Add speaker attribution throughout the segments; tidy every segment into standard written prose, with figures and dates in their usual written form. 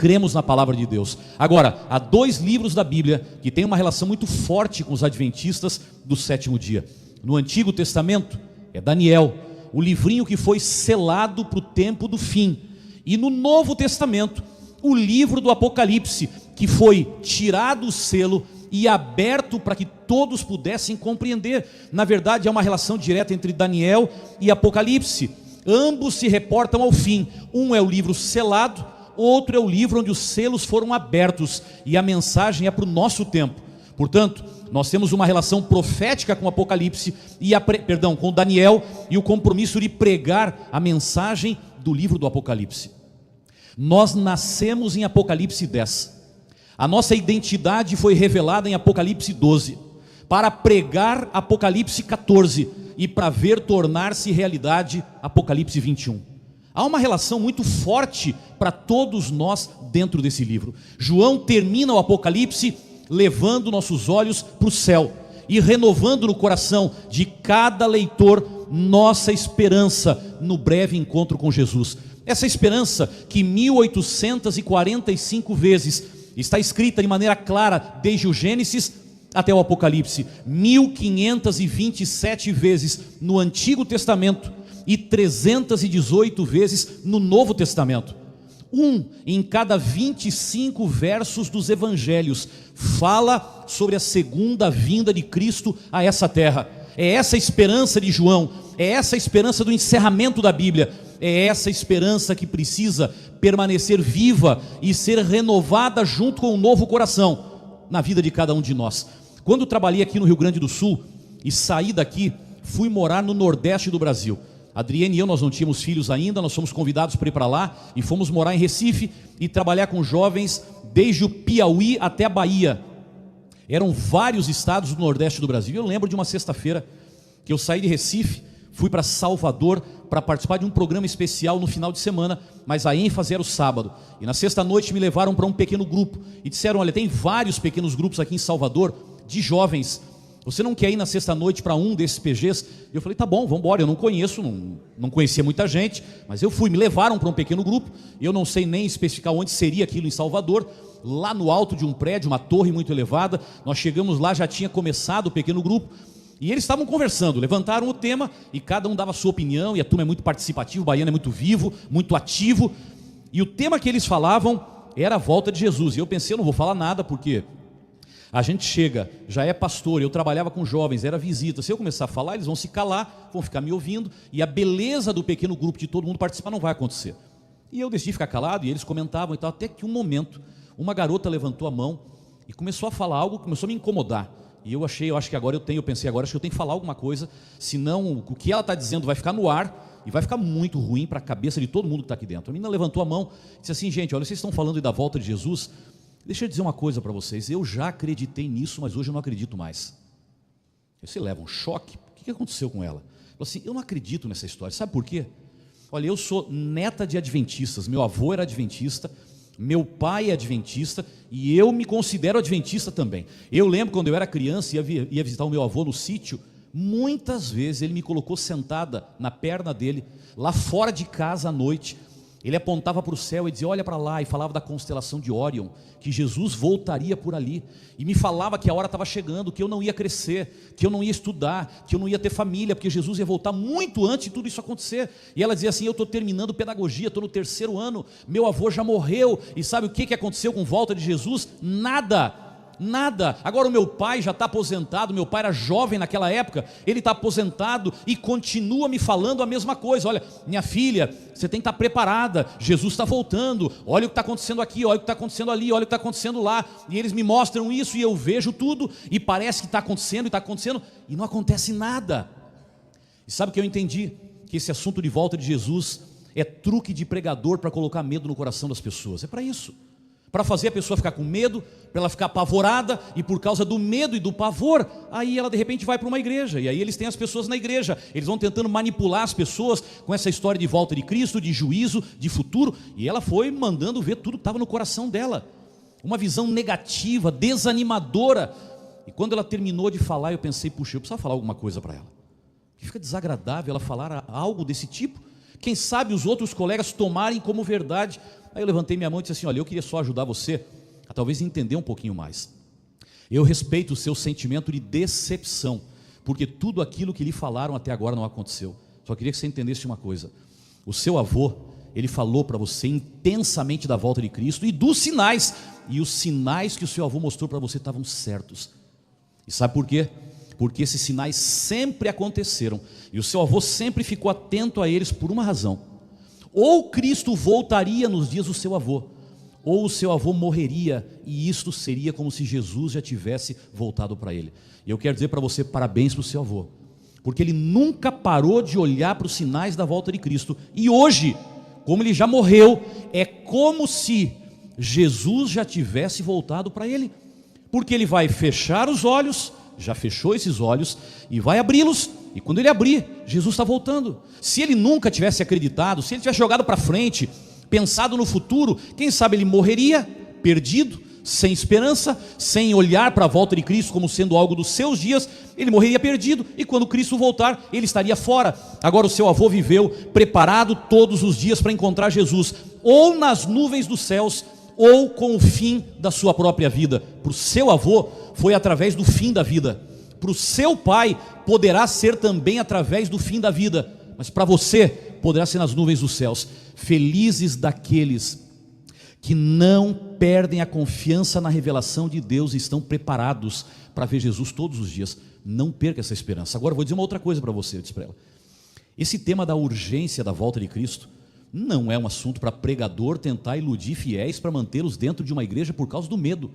Speaker 1: cremos na palavra de Deus. Agora, há 2 livros da Bíblia que têm uma relação muito forte com os adventistas do sétimo dia. No Antigo Testamento é Daniel, o livrinho que foi selado para o tempo do fim. E no Novo Testamento, o livro do Apocalipse, que foi tirado o selo e aberto para que todos pudessem compreender. Na verdade, é uma relação direta entre Daniel e Apocalipse. Ambos se reportam ao fim. Um é o livro selado, outro é o livro onde os selos foram abertos e a mensagem é para o nosso tempo. Portanto, nós temos uma relação profética com o Apocalipse com Daniel, e o compromisso de pregar a mensagem do livro do Apocalipse. Nós nascemos em Apocalipse 10. A nossa identidade foi revelada em Apocalipse 12, para pregar Apocalipse 14 e para ver tornar-se realidade Apocalipse 21. Há uma relação muito forte para todos nós dentro desse livro. João termina o Apocalipse levando nossos olhos para o céu e renovando no coração de cada leitor nossa esperança no breve encontro com Jesus. Essa esperança que 1845 vezes está escrita de maneira clara desde o Gênesis até o Apocalipse, 1527 vezes no Antigo Testamento e 318 vezes no Novo Testamento. Em cada 25 versos dos Evangelhos fala sobre a segunda vinda de Cristo a essa terra. É essa a esperança de João, é essa a esperança do encerramento da Bíblia, é essa esperança que precisa permanecer viva e ser renovada junto com um novo coração na vida de cada um de nós. Quando trabalhei aqui no Rio Grande do Sul e saí daqui, fui morar no Nordeste do Brasil. Adriane e eu, nós não tínhamos filhos ainda, nós fomos convidados para ir para lá e fomos morar em Recife e trabalhar com jovens desde o Piauí até a Bahia. Eram vários estados do Nordeste do Brasil. Eu lembro de uma sexta-feira que eu saí de Recife, fui para Salvador para participar de um programa especial no final de semana, mas a ênfase era o sábado. E na sexta-noite me levaram para um pequeno grupo e disseram: olha, tem vários pequenos grupos aqui em Salvador de jovens. Você não quer ir na sexta-noite para um desses PGs? Eu falei: tá bom, vamos embora. Eu não conheço, não conhecia muita gente, mas eu fui. Me levaram para um pequeno grupo. Eu não sei nem especificar onde seria aquilo em Salvador, lá no alto de um prédio, uma torre muito elevada. Nós chegamos lá, já tinha começado o pequeno grupo, e eles estavam conversando, levantaram o tema, e cada um dava a sua opinião, e a turma é muito participativa, o baiano é muito vivo, muito ativo, e o tema que eles falavam era a volta de Jesus. E eu pensei: eu não vou falar nada, porque a gente chega, já é pastor, eu trabalhava com jovens, era visita. Se eu começar a falar, eles vão se calar, vão ficar me ouvindo, e a beleza do pequeno grupo de todo mundo participar não vai acontecer. E eu decidi ficar calado, e eles comentavam e tal, até que um momento, uma garota levantou a mão e começou a falar algo, começou a me incomodar. E eu acho que agora eu pensei agora, acho que eu tenho que falar alguma coisa, senão o que ela está dizendo vai ficar no ar, e vai ficar muito ruim para a cabeça de todo mundo que está aqui dentro. A menina levantou a mão e disse assim: gente, olha, vocês estão falando da volta de Jesus. Deixa eu dizer uma coisa para vocês, eu já acreditei nisso, mas hoje eu não acredito mais. Você leva um choque. O que aconteceu com ela? Ela falou assim: eu não acredito nessa história. Sabe por quê? Olha, eu sou neta de adventistas, meu avô era adventista, meu pai é adventista, e eu me considero adventista também. Eu lembro quando eu era criança e ia visitar o meu avô no sítio, muitas vezes ele me colocou sentada na perna dele, lá fora de casa à noite. Ele apontava para o céu e dizia: olha para lá, e falava da constelação de Órion, que Jesus voltaria por ali, e me falava que a hora estava chegando, que eu não ia crescer, que eu não ia estudar, que eu não ia ter família, porque Jesus ia voltar muito antes de tudo isso acontecer. E ela dizia assim: eu estou terminando pedagogia, estou no 3º ano, meu avô já morreu, e sabe o que aconteceu com a volta de Jesus? Nada. Agora o meu pai já está aposentado, meu pai era jovem naquela época, ele está aposentado e continua me falando a mesma coisa: olha, minha filha, você tem que estar preparada, Jesus está voltando, olha o que está acontecendo aqui, olha o que está acontecendo ali, olha o que está acontecendo lá. E eles me mostram isso e eu vejo tudo, e parece que está acontecendo e não acontece nada. E sabe o que eu entendi? Que esse assunto de volta de Jesus é truque de pregador para colocar medo no coração das pessoas. É para isso, para fazer a pessoa ficar com medo, para ela ficar apavorada, e por causa do medo e do pavor, aí ela de repente vai para uma igreja, e aí eles têm as pessoas na igreja, eles vão tentando manipular as pessoas com essa história de volta de Cristo, de juízo, de futuro, e ela foi mandando ver tudo que estava no coração dela, uma visão negativa, desanimadora. E quando ela terminou de falar, eu pensei: puxa, eu precisava falar alguma coisa para ela, que fica desagradável ela falar algo desse tipo. Quem sabe os outros colegas tomarem como verdade. Aí eu levantei minha mão e disse assim: olha, eu queria só ajudar você a talvez entender um pouquinho mais. Eu respeito o seu sentimento de decepção, porque tudo aquilo que lhe falaram até agora não aconteceu. Só queria que você entendesse uma coisa: o seu avô, ele falou para você intensamente da volta de Cristo e dos sinais, e os sinais que o seu avô mostrou para você estavam certos. E sabe por quê? Porque esses sinais sempre aconteceram, e o seu avô sempre ficou atento a eles por uma razão: ou Cristo voltaria nos dias do seu avô, ou o seu avô morreria, e isto seria como se Jesus já tivesse voltado para ele. E eu quero dizer para você, parabéns para o seu avô, porque ele nunca parou de olhar para os sinais da volta de Cristo, e hoje, como ele já morreu, é como se Jesus já tivesse voltado para ele, porque ele vai fechar os olhos, já fechou esses olhos, e vai abri-los, e quando ele abrir, Jesus está voltando. Se ele nunca tivesse acreditado, se ele tivesse jogado para frente, pensado no futuro, quem sabe ele morreria perdido, sem esperança, sem olhar para a volta de Cristo como sendo algo dos seus dias. Ele morreria perdido, e quando Cristo voltar, ele estaria fora. Agora o seu avô viveu preparado todos os dias para encontrar Jesus, ou nas nuvens dos céus, ou com o fim da sua própria vida. Para o seu avô foi através do fim da vida, para o seu pai poderá ser também através do fim da vida, mas para você poderá ser nas nuvens dos céus. Felizes daqueles que não perdem a confiança na revelação de Deus e estão preparados para ver Jesus todos os dias. Não perca essa esperança. Agora eu vou dizer uma outra coisa para você, eu disse para ela. Esse tema da urgência da volta de Cristo não é um assunto para pregador tentar iludir fiéis para mantê-los dentro de uma igreja por causa do medo.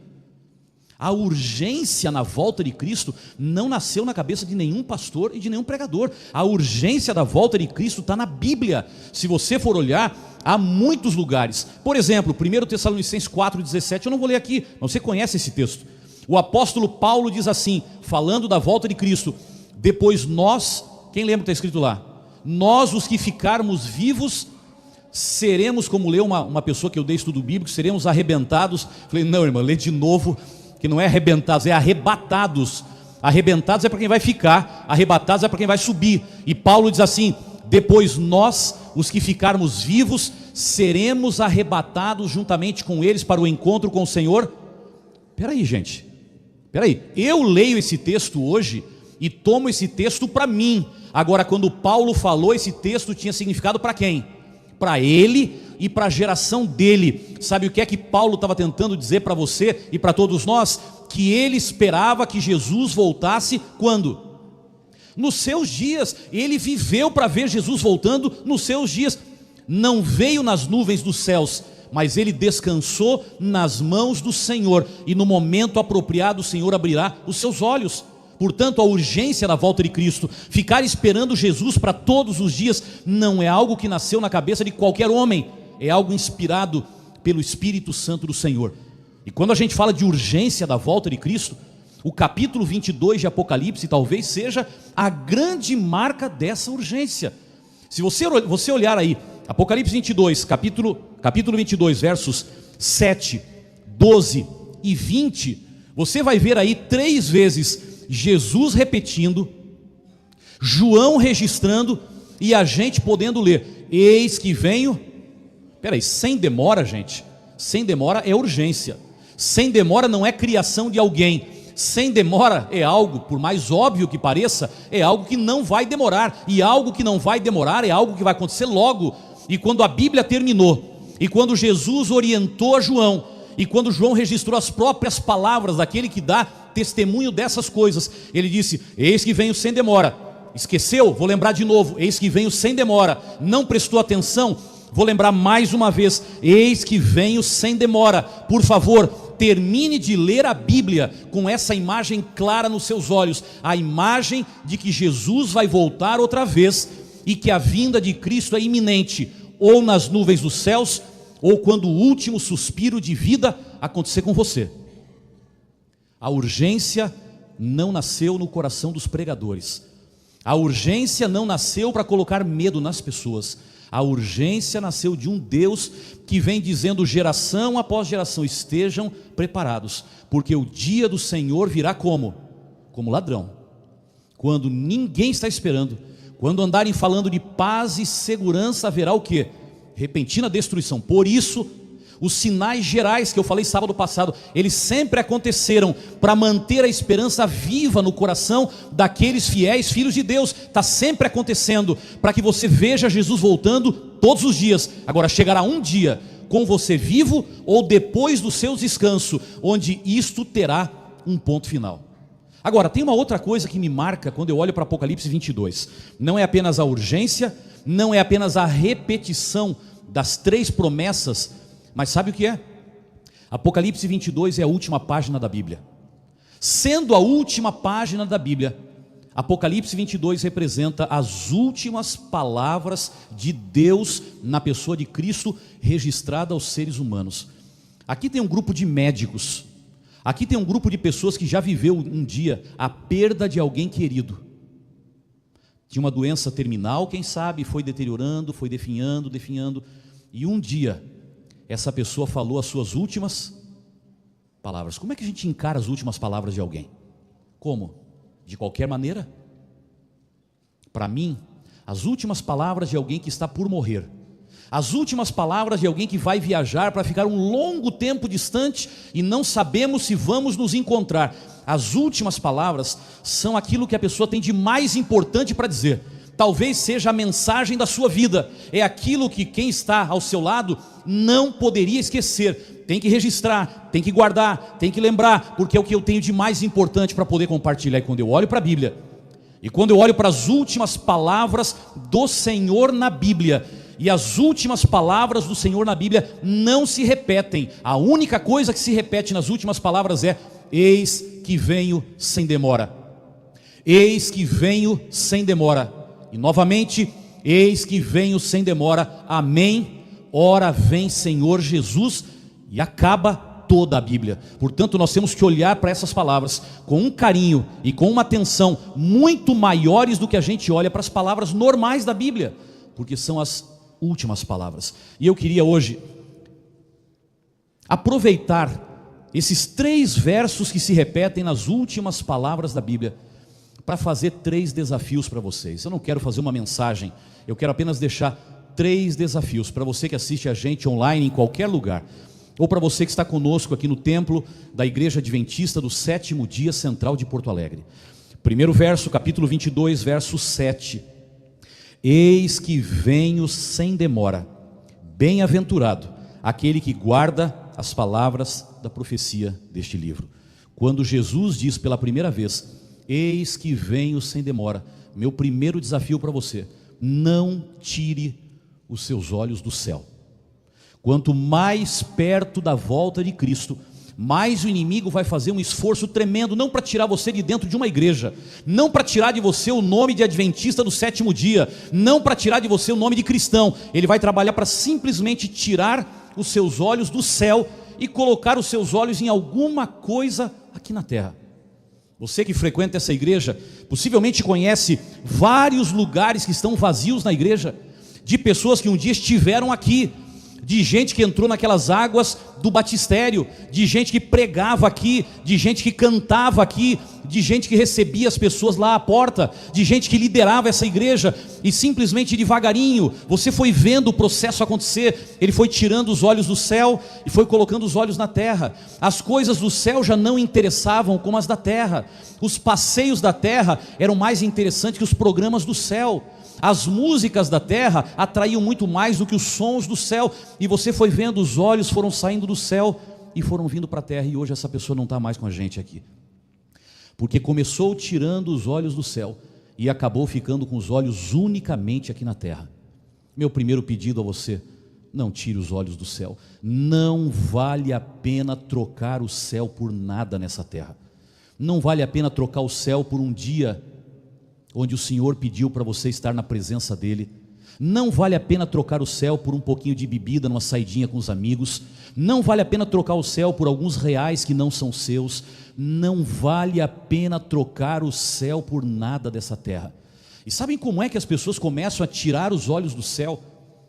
Speaker 1: A urgência na volta de Cristo não nasceu na cabeça de nenhum pastor e de nenhum pregador. A urgência da volta de Cristo está na Bíblia. Se você for olhar, há muitos lugares. Por exemplo, 1 Tessalonicenses 4,17, eu não vou ler aqui, mas você conhece esse texto. O apóstolo Paulo diz assim, falando da volta de Cristo: depois nós, quem lembra o que está escrito lá? Nós, os que ficarmos vivos, seremos, como leu uma pessoa que eu dei estudo bíblico, seremos arrebentados. Falei, não, irmão, lê de novo, que não é arrebentados, é arrebatados. Arrebentados é para quem vai ficar, arrebatados é para quem vai subir. E Paulo diz assim: depois nós, os que ficarmos vivos, seremos arrebatados juntamente com eles para o encontro com o Senhor. Peraí, gente, peraí, eu leio esse texto hoje e tomo esse texto para mim. Agora, quando Paulo falou, esse texto tinha significado para quem? Para ele e para a geração dele. Sabe o que é que Paulo estava tentando dizer para você e para todos nós? Que ele esperava que Jesus voltasse quando? Nos seus dias. Ele viveu para ver Jesus voltando nos seus dias. Não veio nas nuvens dos céus, mas ele descansou nas mãos do Senhor, e no momento apropriado o Senhor abrirá os seus olhos. Portanto, a urgência da volta de Cristo, ficar esperando Jesus para todos os dias, não é algo que nasceu na cabeça de qualquer homem, é algo inspirado pelo Espírito Santo do Senhor. E quando a gente fala de urgência da volta de Cristo, o capítulo 22 de Apocalipse talvez seja a grande marca dessa urgência. Se você olhar aí, Apocalipse 22, capítulo 22, versos 7, 12 e 20, você vai ver aí 3 vezes Jesus repetindo, João registrando e a gente podendo ler: eis que venho. Peraí, sem demora, gente, sem demora é urgência, sem demora não é criação de alguém, sem demora é algo, por mais óbvio que pareça, é algo que não vai demorar, e algo que não vai demorar é algo que vai acontecer logo. E quando a Bíblia terminou, e quando Jesus orientou a João, e quando João registrou as próprias palavras daquele que dá testemunho dessas coisas, ele disse: eis que venho sem demora. Esqueceu? Vou lembrar de novo: eis que venho sem demora. Não prestou atenção? Vou lembrar mais uma vez: eis que venho sem demora. Por favor, termine de ler a Bíblia com essa imagem clara nos seus olhos, a imagem de que Jesus vai voltar outra vez, e que a vinda de Cristo é iminente, ou nas nuvens dos céus, ou quando o último suspiro de vida acontecer com você. A urgência não nasceu no coração dos pregadores. A urgência não nasceu para colocar medo nas pessoas. A urgência nasceu de um Deus que vem dizendo geração após geração: estejam preparados, porque o dia do Senhor virá como? Como ladrão, quando ninguém está esperando, Quando andarem falando de paz e segurança, haverá o quê? Repentina destruição. Por isso, os sinais gerais que eu falei sábado passado, eles sempre aconteceram para manter a esperança viva no coração daqueles fiéis filhos de Deus. Está sempre acontecendo para que você veja Jesus voltando todos os dias. Agora chegará um dia com você vivo ou depois do seu descanso, onde isto terá um ponto final. Agora, tem uma outra coisa que me marca quando eu olho para Apocalipse 22. Não é apenas a urgência, não é apenas a repetição das 3 promessas, mas sabe o que é? Apocalipse 22 é a última página da Bíblia. Sendo a última página da Bíblia, Apocalipse 22 representa as últimas palavras de Deus na pessoa de Cristo registrada aos seres humanos. Aqui tem um grupo de médicos. Aqui tem um grupo de pessoas que já viveu um dia a perda de alguém querido. Tinha uma doença terminal, quem sabe, foi deteriorando, foi definhando, e um dia essa pessoa falou as suas últimas palavras. Como é que a gente encara as últimas palavras de alguém? Como? De qualquer maneira? Para mim, as últimas palavras de alguém que está por morrer, as últimas palavras de alguém que vai viajar para ficar um longo tempo distante e não sabemos se vamos nos encontrar. As últimas palavras são aquilo que a pessoa tem de mais importante para dizer. Talvez seja a mensagem da sua vida. É aquilo que quem está ao seu lado não poderia esquecer. Tem que registrar, tem que guardar, tem que lembrar, porque é o que eu tenho de mais importante para poder compartilhar. E quando eu olho para a Bíblia, e quando eu olho para as últimas palavras do Senhor na Bíblia, e as últimas palavras do Senhor na Bíblia não se repetem. A única coisa que se repete nas últimas palavras é: eis que venho sem demora. Eis que venho sem demora. E novamente, eis que venho sem demora. Amém. Ora vem Senhor Jesus. E acaba toda a Bíblia. Portanto, nós temos que olhar para essas palavras com um carinho e com uma atenção muito maiores do que a gente olha para as palavras normais da Bíblia, porque são as últimas palavras. E eu queria hoje aproveitar esses 3 versos que se repetem nas últimas palavras da Bíblia para fazer 3 desafios para vocês. Eu não quero fazer uma mensagem, eu quero apenas deixar 3 desafios para você que assiste a gente online em qualquer lugar, ou para você que está conosco aqui no templo da Igreja Adventista do Sétimo Dia Central de Porto Alegre. Primeiro verso, capítulo 22, verso 7. Eis que venho sem demora, bem-aventurado aquele que guarda as palavras da profecia deste livro. Quando Jesus diz pela primeira vez: eis que venho sem demora, meu primeiro desafio para você: não tire os seus olhos do céu. Quanto mais perto da volta de Cristo, mais o inimigo vai fazer um esforço tremendo, não para tirar você de dentro de uma igreja, não para tirar de você o nome de adventista do sétimo dia, não para tirar de você o nome de cristão. Ele vai trabalhar para simplesmente tirar os seus olhos do céu e colocar os seus olhos em alguma coisa aqui na terra. Você que frequenta essa igreja, possivelmente conhece vários lugares que estão vazios na igreja, de pessoas que um dia estiveram aqui, de gente que entrou naquelas águas do batistério, de gente que pregava aqui, de gente que cantava aqui, de gente que recebia as pessoas lá à porta, de gente que liderava essa igreja, e simplesmente devagarinho, você foi vendo o processo acontecer. Ele foi tirando os olhos do céu e foi colocando os olhos na terra. As coisas do céu já não interessavam como as da terra, os passeios da terra eram mais interessantes que os programas do céu. As músicas da terra atraíam muito mais do que os sons do céu. E você foi vendo, os olhos foram saindo do céu e foram vindo para a terra. E hoje essa pessoa não está mais com a gente aqui, porque começou tirando os olhos do céu e acabou ficando com os olhos unicamente aqui na terra. Meu primeiro pedido a você: não tire os olhos do céu. Não vale a pena trocar o céu por nada nessa terra. Não vale a pena trocar o céu por um dia onde o Senhor pediu para você estar na presença dEle. Não vale a pena trocar o céu por um pouquinho de bebida numa saidinha com os amigos. Não vale a pena trocar o céu por alguns reais que não são seus. Não vale a pena trocar o céu por nada dessa terra. E sabem como é que as pessoas começam a tirar os olhos do céu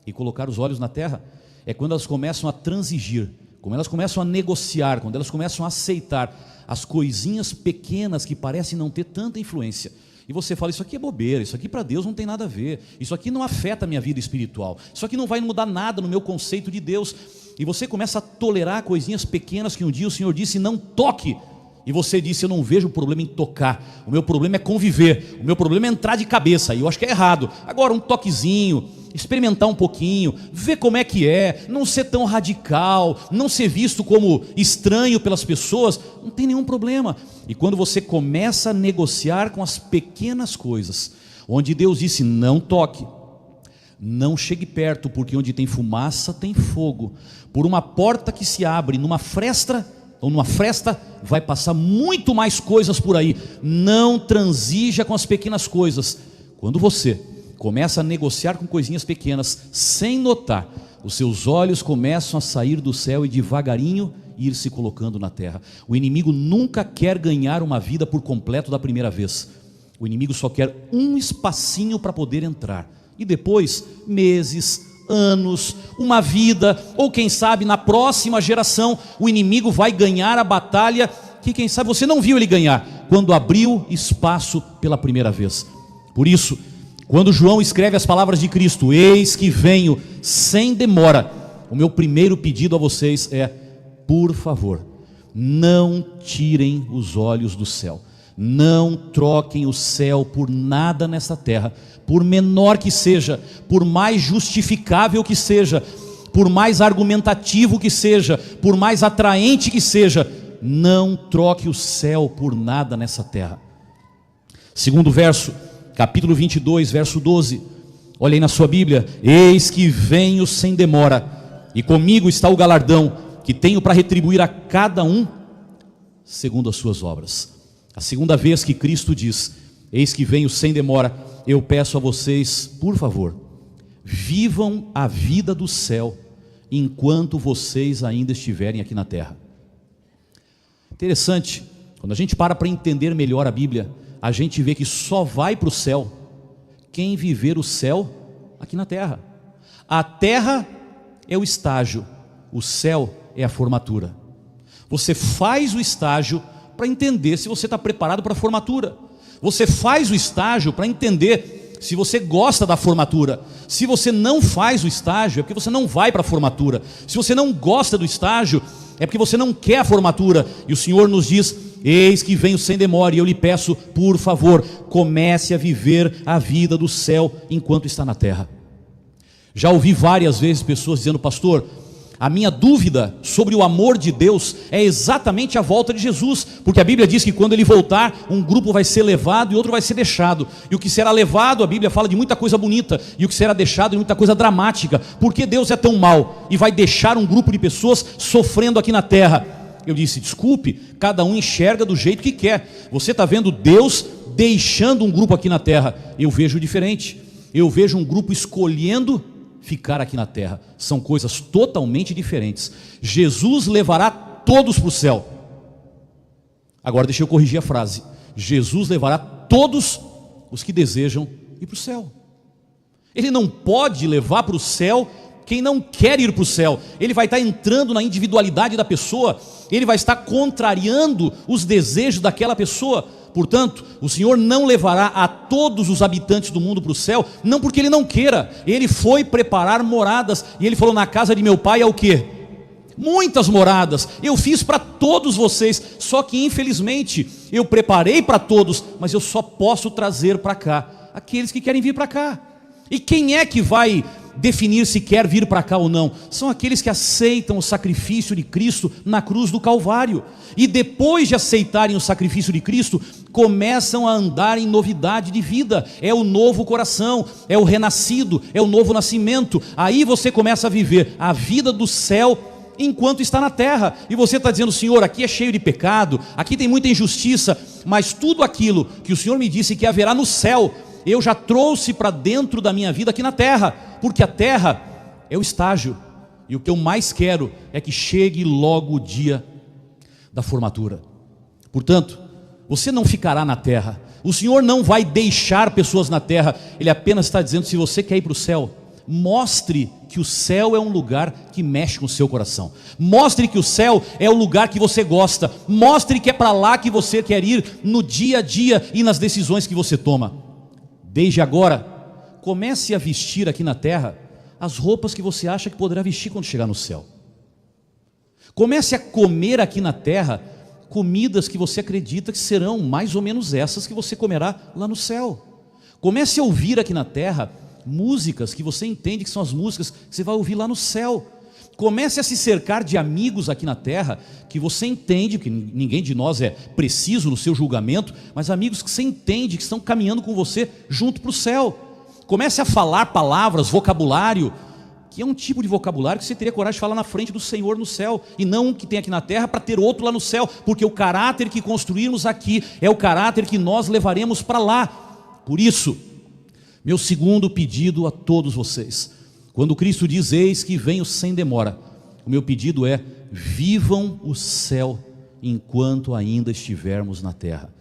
Speaker 1: e colocar os olhos na terra? É quando elas começam a transigir, quando elas começam a negociar, quando elas começam a aceitar as coisinhas pequenas que parecem não ter tanta influência. e você fala, isso aqui é bobeira, isso aqui para Deus não tem nada a ver, isso aqui não afeta a minha vida espiritual, isso aqui não vai mudar nada no meu conceito de Deus, e você começa a tolerar coisinhas pequenas que um dia o Senhor disse, não toque, e você disse, eu não vejo problema em tocar, o meu problema é conviver, o meu problema é entrar de cabeça, e eu acho que é errado. Agora um toquezinho, experimentar um pouquinho, ver como é que é, não ser tão radical, não ser visto como estranho pelas pessoas, não tem nenhum problema. E quando você começa a negociar com as pequenas coisas, onde Deus disse, não toque, não chegue perto, porque onde tem fumaça tem fogo, por uma porta que se abre numa fresta, vai passar muito mais coisas por aí. Não transija com as pequenas coisas. Quando você começa a negociar com coisinhas pequenas, sem notar, os seus olhos começam a sair do céu e devagarinho ir se colocando na terra. O inimigo nunca quer ganhar uma vida por completo da primeira vez. O inimigo só quer um espacinho para poder entrar. E depois, meses, anos, uma vida, ou quem sabe na próxima geração, o inimigo vai ganhar a batalha que quem sabe você não viu ele ganhar, quando abriu espaço pela primeira vez. Por isso, quando João escreve as palavras de Cristo, eis que venho sem demora, o meu primeiro pedido a vocês é, por favor, não tirem os olhos do céu, não troquem o céu por nada nessa terra, por menor que seja, por mais justificável que seja, por mais argumentativo que seja, por mais atraente que seja, não troque o céu por nada nessa terra. Segundo verso, capítulo 22, verso 12, olha aí na sua Bíblia, eis que venho sem demora, e comigo está o galardão, que tenho para retribuir a cada um, segundo as suas obras. A segunda vez que Cristo diz, eis que venho sem demora, eu peço a vocês, por favor, vivam a vida do céu, enquanto vocês ainda estiverem aqui na terra. Interessante, quando a gente para entender melhor a Bíblia, a gente vê que só vai para o céu quem viver o céu aqui na terra. A terra é o estágio, o céu é a formatura. Você faz o estágio para entender se você está preparado para a formatura. Você faz o estágio para entender se você gosta da formatura. Se você não faz o estágio, é porque você não vai para a formatura. Se você não gosta do estágio, é porque você não quer a formatura. E o Senhor nos diz, eis que venho sem demora, e eu lhe peço, por favor, comece a viver a vida do céu enquanto está na terra. Já ouvi várias vezes pessoas dizendo, pastor, a minha dúvida sobre o amor de Deus é exatamente a volta de Jesus, porque a Bíblia diz que quando ele voltar, um grupo vai ser levado e outro vai ser deixado, e o que será levado, a Bíblia fala de muita coisa bonita, e o que será deixado de muita coisa dramática. Por que Deus é tão mau e vai deixar um grupo de pessoas sofrendo aqui na terra? Eu disse, desculpe, cada um enxerga do jeito que quer. Você está vendo Deus deixando um grupo aqui na terra, eu vejo diferente. Eu vejo um grupo escolhendo ficar aqui na terra. São coisas totalmente diferentes. Jesus levará todos para o céu. Agora deixa eu corrigir a frase. Jesus levará todos os que desejam ir para o céu. Ele não pode levar para o céu quem não quer ir para o céu. Ele vai estar entrando na individualidade da pessoa, ele vai estar contrariando os desejos daquela pessoa. Portanto, o Senhor não levará a todos os habitantes do mundo para o céu, não porque Ele não queira. Ele foi preparar moradas, e Ele falou, na casa de meu pai há o quê? Muitas moradas, eu fiz para todos vocês, só que infelizmente, eu preparei para todos, mas eu só posso trazer para cá aqueles que querem vir para cá. E quem é que vai definir se quer vir para cá ou não? São aqueles que aceitam o sacrifício de Cristo na cruz do Calvário, e depois de aceitarem o sacrifício de Cristo, começam a andar em novidade de vida. É o novo coração, é o renascido, é o novo nascimento. Aí você começa a viver a vida do céu enquanto está na terra, e você está dizendo, Senhor, aqui é cheio de pecado, aqui tem muita injustiça, mas tudo aquilo que o Senhor me disse que haverá no céu, eu já trouxe para dentro da minha vida aqui na terra, porque a terra é o estágio, e o que eu mais quero é que chegue logo o dia da formatura. Portanto, você não ficará na terra, o Senhor não vai deixar pessoas na terra, Ele apenas está dizendo, se você quer ir para o céu, Mostre que o céu é um lugar que mexe com o seu coração. Mostre que o céu é o lugar que você gosta. Mostre que é para lá que você quer ir no dia a dia e nas decisões que você toma. Desde agora, comece a vestir aqui na terra as roupas que você acha que poderá vestir quando chegar no céu. Comece a comer aqui na terra comidas que você acredita que serão mais ou menos essas que você comerá lá no céu. Comece a ouvir aqui na terra músicas que você entende que são as músicas que você vai ouvir lá no céu. Comece a se cercar de amigos aqui na terra que você entende, que ninguém de nós é preciso no seu julgamento, mas amigos que você entende que estão caminhando com você junto para o céu. Comece a falar palavras, vocabulário, que é um tipo de vocabulário que você teria coragem de falar na frente do Senhor no céu, e não um que tem aqui na terra para ter outro lá no céu, porque o caráter que construirmos aqui é o caráter que nós levaremos para lá. Por isso, meu segundo pedido a todos vocês, quando Cristo diz, eis que venho sem demora, o meu pedido é, vivam o céu enquanto ainda estivermos na terra.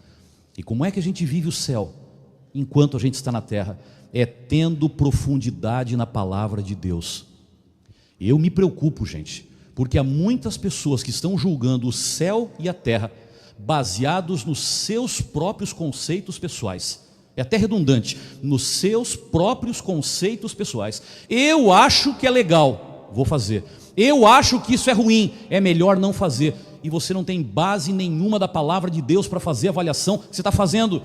Speaker 1: E como é que a gente vive o céu enquanto a gente está na terra? É tendo profundidade na palavra de Deus. Eu me preocupo, gente, porque há muitas pessoas que estão julgando o céu e a terra baseados nos seus próprios conceitos pessoais. É até redundante, nos seus próprios conceitos pessoais. Eu acho que é legal, vou fazer. Eu acho que isso é ruim, é melhor não fazer. E você não tem base nenhuma da palavra de Deus para fazer a avaliação que você está fazendo.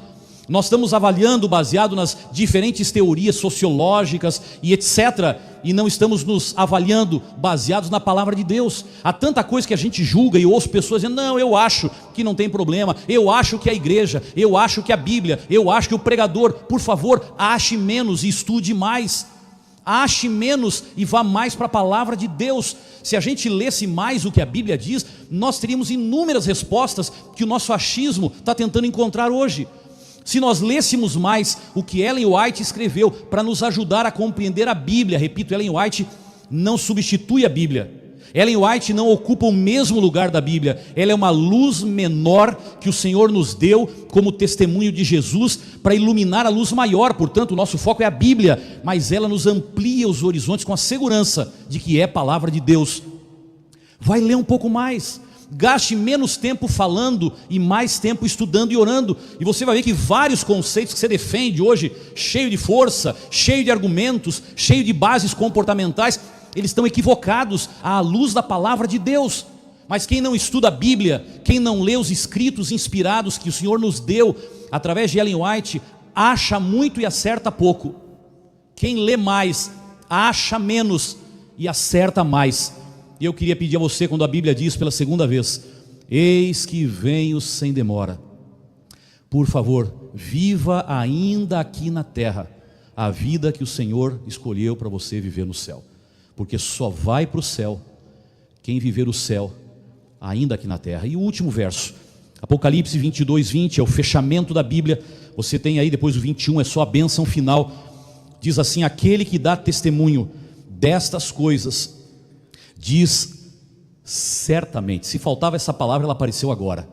Speaker 1: Nós estamos avaliando baseado nas diferentes teorias sociológicas e etc. E não estamos nos avaliando baseados na palavra de Deus. Há tanta coisa que a gente julga e ouço pessoas dizendo, não, eu acho que não tem problema, eu acho que a igreja, eu acho que a Bíblia, eu acho que o pregador. Por favor, ache menos e estude mais. Ache menos e vá mais para a palavra de Deus. Se a gente lesse mais o que a Bíblia diz, nós teríamos inúmeras respostas que o nosso achismo está tentando encontrar hoje. Se nós lêssemos mais o que Ellen White escreveu para nos ajudar a compreender a Bíblia, repito, Ellen White não substitui a Bíblia. Ellen White não ocupa o mesmo lugar da Bíblia. Ela é uma luz menor que o Senhor nos deu como testemunho de Jesus para iluminar a luz maior. Portanto, o nosso foco é a Bíblia, mas ela nos amplia os horizontes com a segurança de que é palavra de Deus. Vai ler um pouco mais. Gaste menos tempo falando e mais tempo estudando e orando, e você vai ver que vários conceitos que você defende hoje, cheio de força, cheio de argumentos, cheio de bases comportamentais, eles estão equivocados à luz da palavra de Deus. Mas quem não estuda a Bíblia, quem não lê os escritos inspirados que o Senhor nos deu através de Ellen White, acha muito e acerta pouco. Quem lê mais, acha menos e acerta mais. E eu queria pedir a você, quando a Bíblia diz pela segunda vez, eis que venho sem demora, por favor, viva ainda aqui na terra a vida que o Senhor escolheu para você viver no céu, porque só vai para o céu quem viver o céu ainda aqui na terra. E o último verso, Apocalipse 22:20, é o fechamento da Bíblia. Você tem aí depois o 21, é só a bênção final. Diz assim, aquele que dá testemunho destas coisas diz certamente. Se faltava essa palavra, ela apareceu agora.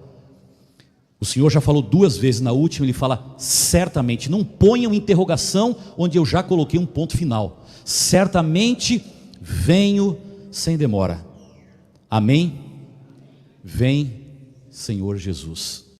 Speaker 1: O Senhor já falou duas vezes, na última ele fala certamente. Não ponha uma interrogação onde eu já coloquei um ponto final. Certamente venho sem demora. Amém? Vem, Senhor Jesus.